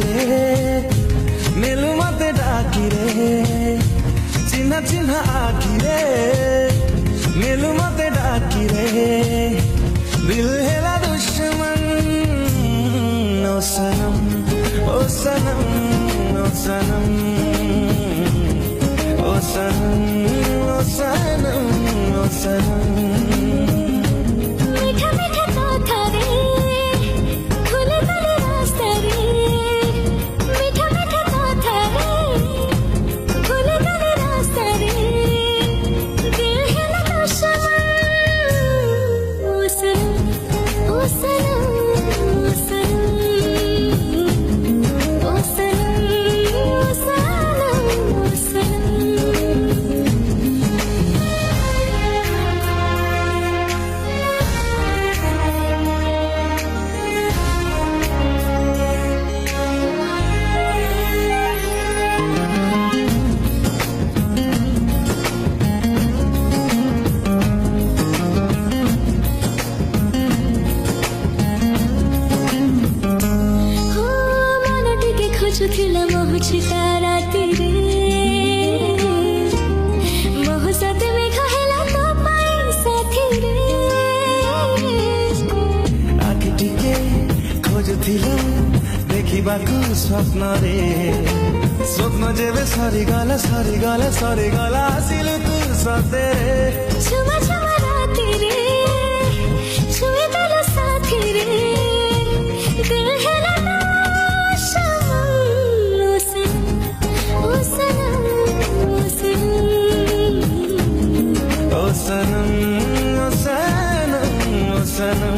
रे नीलू मते डाकी रे चिन्ह चिन्ह आखी रे नीलू मते डाकी रे दिल हेला दुश्मन ओ सनम ओ सनम ओ सनम ओ सनम ओ सनम ओ सनम मीठा मीठा कथा रे खुले खुले रास्ता रे मीठा मीठा कथा रे खुले खुले रास्ता रे दिल है ना दुश्मन ओ सनम ओ सनम ओ सनम ओ सनम ओ सनम ओ सनम ଖୋଜୁଥିଲା ମହୁଛି ତାରା ତୀରେ ମହୁ ସତେ ମେଘ ହେଲା ତୋ ପାଇଁ ସାଥିରେ ଆଖି ଟିକେ ଖୋଜୁଥିଲା ଦେଖିବାକୁ ସ୍ୱପ୍ନରେ ସ୍ୱପ୍ନ ଯେବେ ସରିଗଲା ସରିଗଲା ସରିଗଲା ଆସିଲୁ ତୁ ସତରେ ଝୁମା ଝୁମା ରାତିରେ ଛୁଇଁ ଦେଲୁ ସାଥିରେ ଦିଲ ହେଲା ओ सनम ओ सनम ओ सनम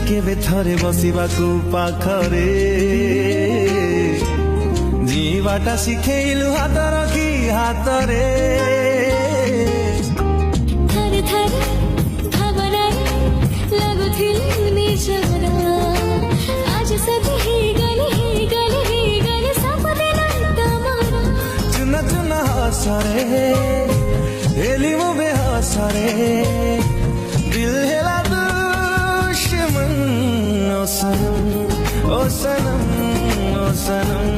केबे थरे बसिबाकु पाखरे जीवाटा शिखेलु हात रखी हातरे थरे थरे भावनारे लागुथिलु निजरा आज सब ही गले सपना तमरा चुना चुना हसरे हेली मो बेहसरे दिल हेला ओ सनम ओ सनम ओ सनम